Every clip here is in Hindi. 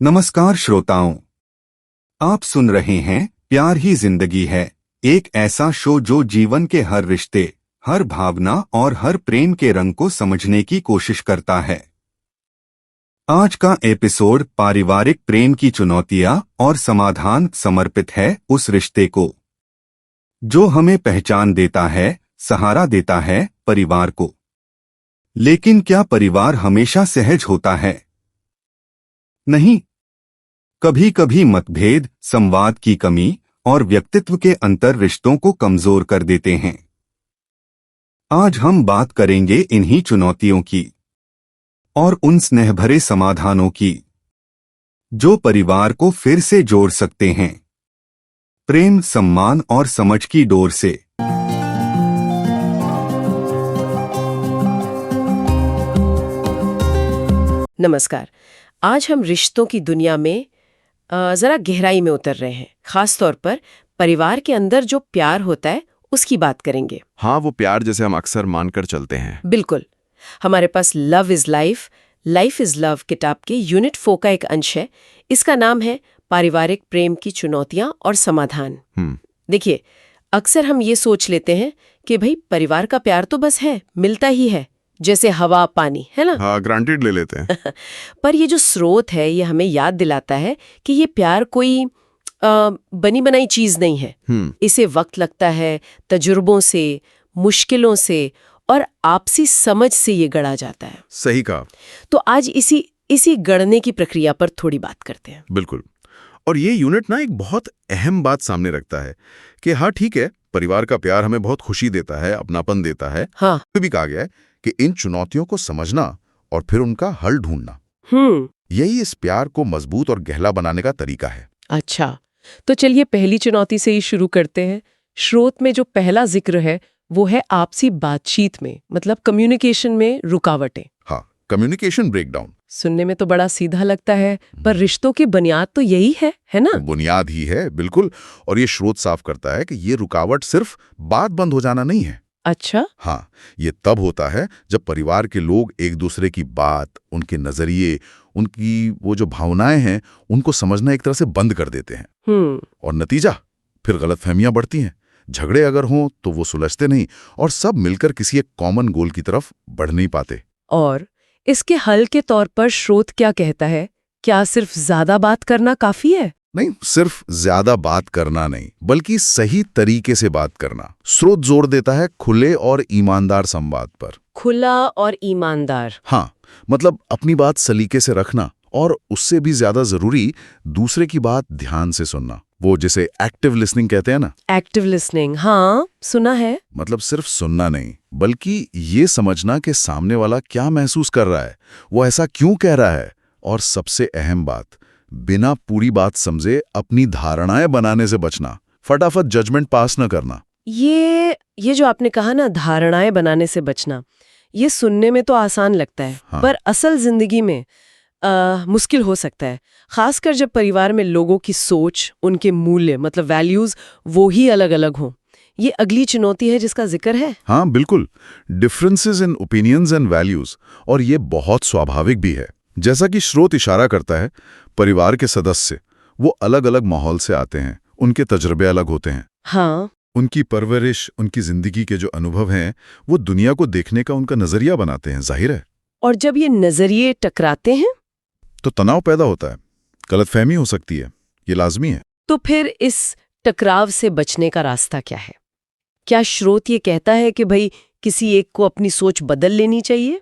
नमस्कार श्रोताओं, आप सुन रहे हैं प्यार ही जिंदगी है, एक ऐसा शो जो जीवन के हर रिश्ते, हर भावना और हर प्रेम के रंग को समझने की कोशिश करता है। आज का एपिसोड पारिवारिक प्रेम की चुनौतियां और समाधान समर्पित है उस रिश्ते को जो हमें पहचान देता है, सहारा देता है, परिवार को। लेकिन क्या परिवार हमेशा सहज होता है? नहीं, कभी कभी मतभेद, संवाद की कमी और व्यक्तित्व के अंतर रिश्तों को कमजोर कर देते हैं। आज हम बात करेंगे इन्हीं चुनौतियों की और उन स्नेहभरे समाधानों की जो परिवार को फिर से जोड़ सकते हैं, प्रेम, सम्मान और समझ की डोर से। नमस्कार। आज हम रिश्तों की दुनिया में जरा गहराई में उतर रहे हैं। खास तौर पर परिवार के अंदर जो प्यार होता है उसकी बात करेंगे। हाँ, वो प्यार जैसे हम अक्सर मानकर चलते हैं। बिल्कुल। हमारे पास love is life, life is love किताब के यूनिट 4 का एक अंश है। इसका नाम है पारिवारिक प्रेम की चुनौतियां और समाधान। देखिए, अक्सर हम ये सोच लेते हैं कि भाई परिवार का प्यार तो बस है, मिलता ही है, जैसे हवा पानी, है ना? हाँ, ग्रांटेड ले लेते हैं। पर ये जो स्रोत है ये हमें याद दिलाता है कि ये प्यार कोई बनी बनाई चीज नहीं है। इसे वक्त लगता है, तजुर्बों से, मुश्किलों से और आपसी समझ से ये गढ़ा जाता है। सही कहा। तो आज इसी गढ़ने की प्रक्रिया पर थोड़ी बात करते हैं। बिल्कुल। और ये यूनिट ना एक बहुत अहम बात सामने रखता है कि हाँ ठीक है, परिवार का प्यार हमें बहुत खुशी देता है, अपनापन देता है। हाँ, भी कहा गया है कि इन चुनौतियों को समझना और फिर उनका हल ढूंढना, यही इस प्यार को मजबूत और गहरा बनाने का तरीका है। अच्छा, तो चलिए पहली चुनौती से ही शुरू करते हैं। स्रोत में जो पहला जिक्र है वो है आपसी बातचीत में, मतलब कम्युनिकेशन में रुकावटें। हाँ, कम्युनिकेशन ब्रेकडाउन। सुनने में तो बड़ा सीधा लगता है, पर रिश्तों की बुनियाद तो यही है ना? बुनियाद ही है, बिल्कुल। और ये स्रोत साफ करता है कि ये रुकावट सिर्फ बात बंद हो जाना नहीं है। अच्छा। हाँ, ये तब होता है जब परिवार के लोग एक दूसरे की बात, उनके नजरिए, उनकी वो जो भावनाएं हैं, उनको समझना एक तरह से बंद कर देते हैं। और नतीजा फिर गलतफहमियां बढ़ती हैं। झगड़े अगर हों तो वो सुलझते नहीं और सब मिलकर किसी एक कॉमन गोल की तरफ बढ़ नहीं पाते। और इसके हल के तौर पर स्रोत क्या कहता है? क्या सिर्फ ज्यादा बात करना काफी है? नहीं, सिर्फ ज्यादा बात करना नहीं, बल्कि सही तरीके से बात करना। स्रोत जोर देता है खुले और ईमानदार संवाद पर। खुला और ईमानदार। हाँ, मतलब अपनी बात सलीके से रखना और उससे भी ज्यादा जरूरी दूसरे की बात ध्यान से सुनना। वो जिसे एक्टिव लिसनिंग कहते हैं ना। एक्टिव लिसनिंग, हाँ सुना है। मतलब सिर्फ सुनना नहीं, बल्कि ये समझना कि सामने वाला क्या महसूस कर रहा है, वो ऐसा क्यों कह रहा है, और सबसे अहम बात, बिना पूरी बात समझे अपनी धारणाएं बनाने से बचना, फटाफट जजमेंट पास न करना। ये जो आपने कहा ना, धारणाएं बनाने से बचना, ये सुनने में तो आसान लगता है। हाँ। पर असल जिंदगी में मुश्किल हो सकता है, खासकर जब परिवार में लोगों की सोच, उनके मूल्य, मतलब वैल्यूज, वो ही अलग अलग हों। ये अगली चुनौती है जिसका जिक्र है। हाँ बिल्कुल, differences in opinions and values. और ये बहुत स्वाभाविक भी है। जैसा कि स्रोत इशारा करता है, परिवार के सदस्य वो अलग अलग माहौल से आते हैं, उनके तजुर्बे अलग होते हैं। हाँ, उनकी परवरिश, उनकी जिंदगी के जो अनुभव हैं, वो दुनिया को देखने का उनका नजरिया बनाते हैं, जाहिर है। और जब ये नजरिए टकराते हैं तो तनाव पैदा होता है, गलतफहमी हो सकती है, ये लाजमी है। तो फिर इस टकराव से बचने का रास्ता क्या है? क्या स्रोत ये कहता है कि भाई किसी एक को अपनी सोच बदल लेनी चाहिए?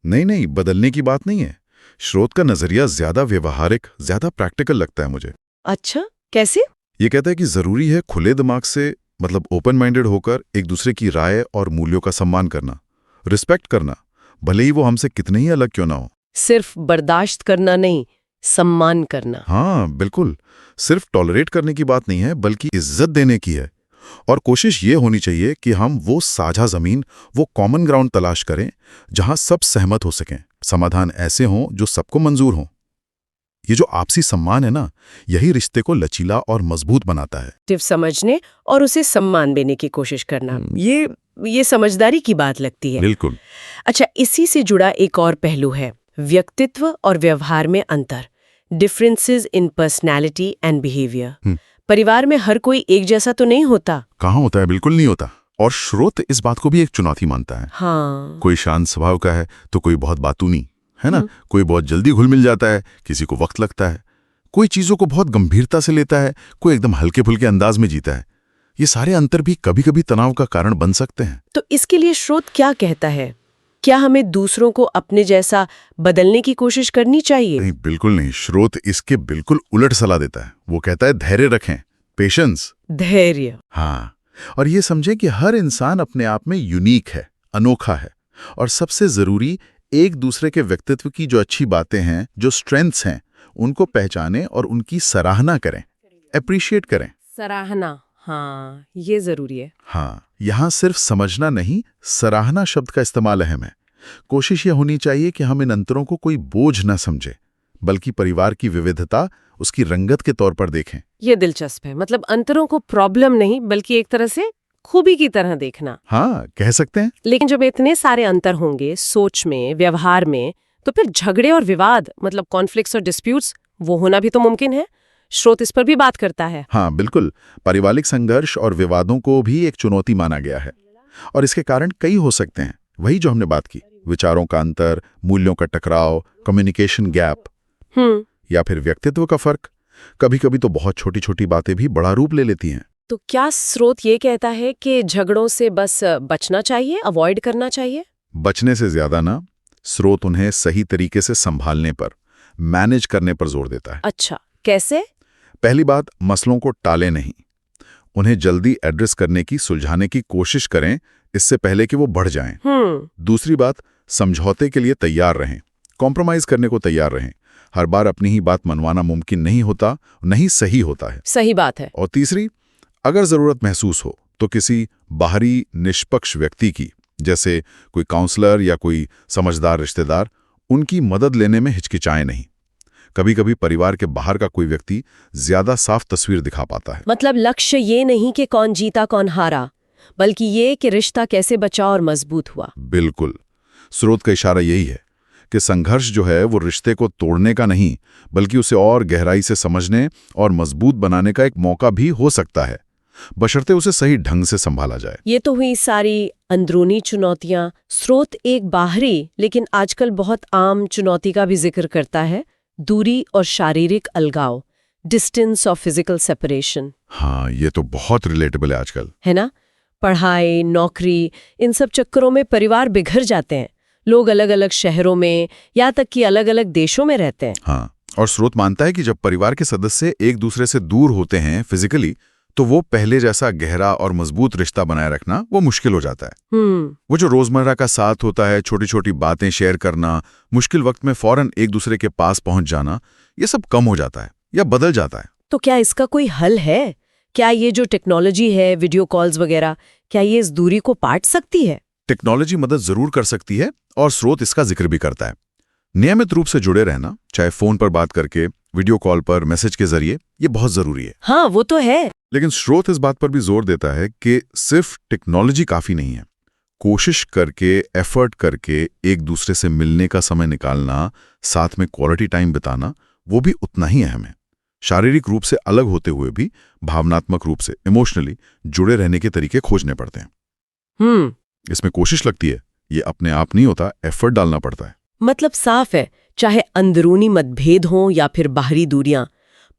नहीं, बदलने की बात नहीं है। स्रोत का नजरिया ज्यादा व्यवहारिक, ज्यादा प्रैक्टिकल लगता है मुझे। अच्छा, कैसे? ये कहता है कि जरूरी है खुले दिमाग से, मतलब ओपन माइंडेड होकर एक दूसरे की राय और मूल्यों का सम्मान करना, रिस्पेक्ट करना, भले ही वो हमसे कितने ही अलग क्यों ना हो। सिर्फ बर्दाश्त करना नहीं, सम्मान करना। हाँ बिल्कुल, सिर्फ टॉलरेट करने की बात नहीं है, बल्कि इज्जत देने की है। और कोशिश ये होनी चाहिए कि हम वो साझा जमीन, वो कॉमन ग्राउंड तलाश करें जहां सब सहमत हो सकें, समाधान ऐसे हों जो सबको मंजूर हों। ये जो आपसी सम्मान है ना, यही रिश्ते को लचीला और मजबूत बनाता है। सिर्फ समझने और उसे सम्मान देने की कोशिश करना, ये समझदारी की बात लगती है। बिल्कुल। अच्छा, इसी से जुड़ा एक और पहलू है व्यक्तित्व और व्यवहार में अंतर। Differences in personality and behaviour. परिवार में हर कोई एक जैसा तो नहीं होता। कहाँ होता है, बिल्कुल नहीं होता। और स्रोत इस बात को भी एक चुनौती मानता है। हाँ। कोई शांत स्वभाव का है तो कोई बहुत बातूनी, है ना? कोई बहुत जल्दी घुल मिल जाता है, किसी को वक्त लगता है। कोई चीजों को बहुत गंभीरता से लेता है, कोई एकदम हल्के फुल्के अंदाज में जीता है। ये सारे अंतर भी कभी कभी तनाव का कारण बन सकते हैं। तो इसके लिए स्रोत क्या कहता है? क्या हमें दूसरों को अपने जैसा बदलने की कोशिश करनी चाहिए? नहीं, बिल्कुल नहीं। स्रोत इसके बिल्कुल उलट सलाह देता है। वो कहता है धैर्य रखें, पेशेंस। धैर्य। हाँ, और ये समझें कि हर इंसान अपने आप में यूनिक है, अनोखा है। और सबसे जरूरी, एक दूसरे के व्यक्तित्व की जो अच्छी बातें हैं, जो स्ट्रेंथ्स हैं, उनको पहचानें और उनकी सराहना करें, अप्रिशिएट करें। सराहना, हाँ, ये जरूरी है। हाँ, यहाँ सिर्फ समझना नहीं, सराहना शब्द का इस्तेमाल अहम है। कोशिश ये होनी चाहिए कि हम इन अंतरों को कोई बोझ न समझें, बल्कि परिवार की विविधता उसकी रंगत के तौर पर देखें। ये दिलचस्प है। मतलब अंतरों को प्रॉब्लम नहीं, बल्कि एक तरह से खूबी की तरह देखना। हाँ, कह सकते हैं। लेकिन जब इतने सारे अंतर होंगे सोच में, व्यवहार में, तो फिर झगड़े और विवाद, मतलब कॉन्फ्लिक्ट्स और डिस्प्यूट्स, वो होना भी तो मुमकिन है। स्रोत इस पर भी बात करता है। हाँ, बिल्कुल। पारिवारिक संघर्ष और विवादों को भी एक चुनौती माना गया है, और इसके कारण कई हो सकते हैं। वही जो हमने बात की, विचारों का अंतर, मूल्यों का टकराव, कम्युनिकेशन गैप, या फिर व्यक्तित्व का फर्क। कभी कभी तो बहुत छोटी छोटी बातें भी बड़ा रूप ले लेती हैं। तो क्या स्रोत ये कहता है कि झगड़ों से बस बचना चाहिए, अवॉइड करना चाहिए? बचने से ज्यादा ना, स्रोत उन्हें सही तरीके से संभालने पर, मैनेज करने पर जोर देता है। अच्छा, कैसे? पहली बात, मसलों को टालें नहीं, उन्हें जल्दी एड्रेस करने की, सुलझाने की कोशिश करें, इससे पहले कि वो बढ़ जाएं। दूसरी बात, समझौते के लिए तैयार रहें, कॉम्प्रोमाइज करने को तैयार रहें। हर बार अपनी ही बात मनवाना मुमकिन नहीं होता, नहीं सही होता है। सही बात है। और तीसरी, अगर जरूरत महसूस हो तो किसी बाहरी निष्पक्ष व्यक्ति की, जैसे कोई काउंसलर या कोई समझदार रिश्तेदार, उनकी मदद लेने में हिचकिचाएं नहीं। कभी कभी परिवार के बाहर का कोई व्यक्ति ज्यादा साफ तस्वीर दिखा पाता है। मतलब लक्ष्य ये नहीं कि कौन जीता कौन हारा, बल्कि ये कि रिश्ता कैसे बचा और मजबूत हुआ। बिल्कुल। स्रोत का इशारा यही है कि संघर्ष जो है वो रिश्ते को तोड़ने का नहीं, बल्कि उसे और गहराई से समझने और मजबूत बनाने का एक मौका भी हो सकता है, बशर्ते उसे सही ढंग से संभाला जाए। ये तो हुई सारी अंदरूनी चुनौतियां। स्रोत एक बाहरी लेकिन आजकल बहुत आम चुनौती का भी जिक्र करता है, दूरी और शारीरिक अलगाव, डिस्टेंस और फिजिकल सेपरेशन। हाँ, ये तो बहुत रिलेटेबल है आजकल, है ना? पढ़ाई, नौकरी, इन सब चक्करों में परिवार बिखर जाते हैं। लोग अलग अलग शहरों में, या तक कि अलग अलग देशों में रहते हैं। हाँ, और स्रोत मानता है कि जब परिवार के सदस्य एक दूसरे से दूर होते हैं फिजिकली, तो वो पहले जैसा गहरा और मजबूत रिश्ता बनाए रखना वो मुश्किल हो जाता है। वो जो रोजमर्रा का साथ होता है, छोटी छोटी बातें शेयर करना, मुश्किल वक्त में फौरन एक दूसरे के पास पहुंच जाना, ये सब कम हो जाता है या बदल जाता है। तो क्या इसका कोई हल है? क्या ये जो टेक्नोलॉजी है, वीडियो कॉल्स वगैरह, क्या ये इस दूरी को पाट सकती है? टेक्नोलॉजी मदद जरूर कर सकती है, और स्रोत इसका जिक्र भी करता है। नियमित रूप से जुड़े रहना, चाहे फोन पर बात करके, वीडियो कॉल पर, मैसेज के जरिए, ये बहुत जरूरी है। हाँ, वो तो है। लेकिन स्रोत इस बात पर भी जोर देता है कि सिर्फ टेक्नोलॉजी काफी नहीं है। कोशिश करके, एफर्ट करके एक दूसरे से मिलने का समय निकालना, साथ में क्वालिटी टाइम बिताना, वो भी उतना ही अहम है। शारीरिक रूप से अलग होते हुए भी भावनात्मक रूप से, इमोशनली जुड़े रहने के तरीके खोजने पड़ते हैं। इसमें कोशिश लगती है, ये अपने आप नहीं होता, एफर्ट डालना पड़ता है। मतलब साफ है, चाहे अंदरूनी मतभेद हों या फिर बाहरी दूरियां,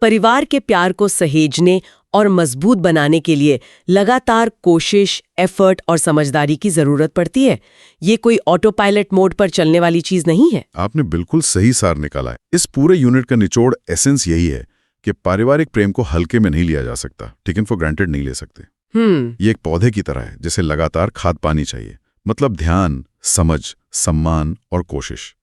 परिवार के प्यार को सहेजने और मजबूत बनाने के लिए लगातार कोशिश, एफर्ट और समझदारी की जरूरत पड़ती है। ये कोई ऑटो पायलट मोड पर चलने वाली चीज नहीं है। आपने बिल्कुल सही सार निकाला है। इस पूरे यूनिट का निचोड़, एसेंस यही है कि पारिवारिक प्रेम को हल्के में नहीं लिया जा सकता, टेकन फॉर ग्रांटेड नहीं ले सकते। ये एक पौधे की तरह है, जिसे लगातार खाद पानी चाहिए। मतलब ध्यान, समझ, सम्मान और कोशिश।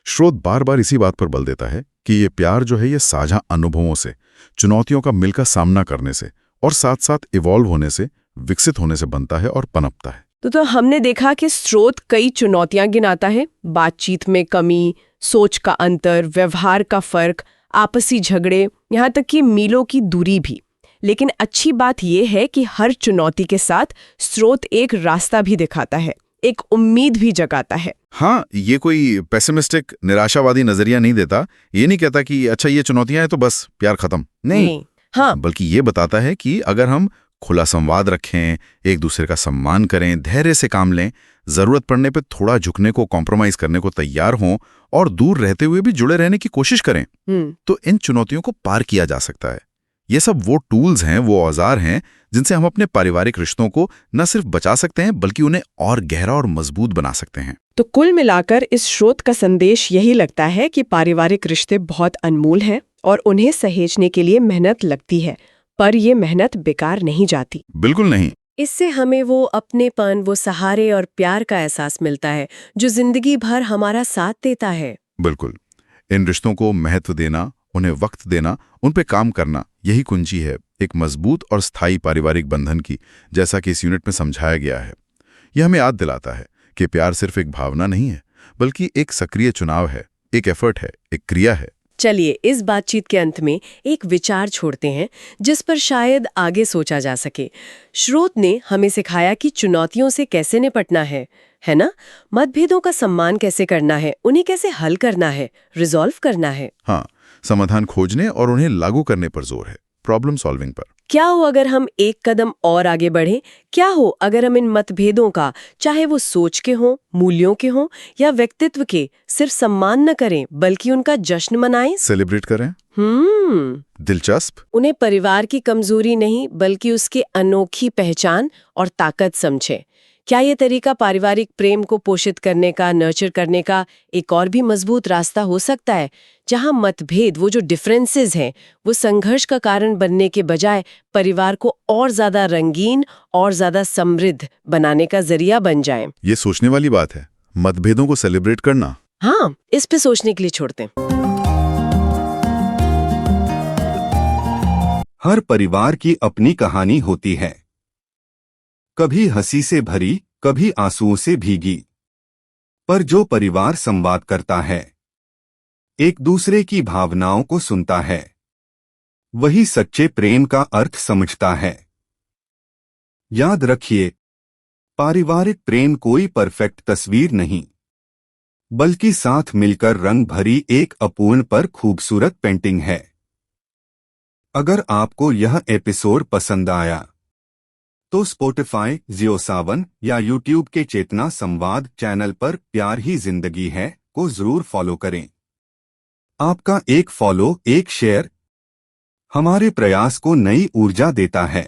स्रोत बार बार इसी बात पर बल देता है कि ये प्यार जो है, ये साझा अनुभवों से, चुनौतियों का मिलकर सामना करने से और साथ साथ इवॉल्व होने से, विकसित होने से बनता है और पनपता है। तो हमने देखा कि स्रोत कई चुनौतियां गिनाता है। बातचीत में कमी, सोच का अंतर, व्यवहार का फर्क, आपसी झगड़े, यहाँ तक कि मीलों की दूरी भी। लेकिन अच्छी बात यह है कि हर चुनौती के साथ स्रोत एक रास्ता भी दिखाता है, एक उम्मीद भी जगाता है। हाँ, ये कोई पेसिमिस्टिक निराशावादी नजरिया नहीं देता। ये नहीं कहता कि अच्छा ये चुनौतियां हैं तो बस प्यार खत्म, नहीं। हाँ, बल्कि ये बताता है कि अगर हम खुला संवाद रखें, एक दूसरे का सम्मान करें, धैर्य से काम लें, जरूरत पड़ने पे थोड़ा झुकने को, कॉम्प्रोमाइज करने को तैयार हों और दूर रहते हुए भी जुड़े रहने की कोशिश करें, तो इन चुनौतियों को पार किया जा सकता है। ये सब वो टूल्स हैं, वो औजार हैं जिनसे हम अपने पारिवारिक रिश्तों को न सिर्फ बचा सकते हैं बल्कि उन्हें और गहरा और मजबूत बना सकते हैं। तो कुल मिलाकर इस स्रोत का संदेश यही लगता है कि पारिवारिक रिश्ते बहुत अनमोल हैं और उन्हें सहेजने के लिए मेहनत लगती है, पर ये मेहनत बेकार नहीं जाती। बिल्कुल नहीं। इससे हमें वो अपनेपन, वो सहारे और प्यार का एहसास मिलता है जो जिंदगी भर हमारा साथ देता है। बिल्कुल। इन रिश्तों को महत्व देना, उन्हें वक्त देना, उन पे काम करना, यही कुंजी है एक मजबूत और स्थायी पारिवारिक बंधन की, जैसा कि इस यूनिट में समझाया गया है। यह हमें याद दिलाता है कि प्यार सिर्फ एक भावना नहीं है, बल्कि एक सक्रिय चुनाव है, एक एफर्ट है, एक क्रिया है। चलिए इस बातचीत के अंत में एक विचार छोड़ते हैं जिस पर शायद आगे सोचा जा सके। स्रोत ने हमें सिखाया कि चुनौतियों से कैसे निपटना है ना? मतभेदों का सम्मान कैसे करना है, उन्हें कैसे हल करना है, रिजॉल्व करना है। हाँ, समाधान खोजने और उन्हें लागू करने पर जोर है, प्रॉब्लम सॉल्विंग पर। क्या हो अगर हम एक कदम और आगे बढ़ें? क्या हो अगर हम इन मतभेदों का, चाहे वो सोच के हों, मूल्यों के हों या व्यक्तित्व के, सिर्फ सम्मान न करें बल्कि उनका जश्न मनाएं, सेलिब्रेट करें। दिलचस्प। उन्हें परिवार की कमजोरी नहीं बल्कि उसकी अनोखी पहचान और ताकत समझें। क्या ये तरीका पारिवारिक प्रेम को पोषित करने का, नर्चर करने का एक और भी मजबूत रास्ता हो सकता है, जहां मतभेद, वो जो डिफरेंसेस हैं, वो संघर्ष का कारण बनने के बजाय परिवार को और ज्यादा रंगीन और ज्यादा समृद्ध बनाने का जरिया बन जाएं? ये सोचने वाली बात है, मतभेदों को सेलिब्रेट करना। हाँ, इस पे सोचने के लिए छोड़ते हैं। हर परिवार की अपनी कहानी होती है, कभी हंसी से भरी, कभी आंसुओं से भीगी। पर जो परिवार संवाद करता है, एक दूसरे की भावनाओं को सुनता है, वही सच्चे प्रेम का अर्थ समझता है। याद रखिए, पारिवारिक प्रेम कोई परफेक्ट तस्वीर नहीं, बल्कि साथ मिलकर रंग भरी एक अपूर्ण पर खूबसूरत पेंटिंग है। अगर आपको यह एपिसोड पसंद आया तो स्पॉटिफाई, जियो सावन या यूट्यूब के चेतना संवाद चैनल पर प्यार ही जिंदगी है को जरूर फॉलो करें। आपका एक फॉलो, एक शेयर हमारे प्रयास को नई ऊर्जा देता है।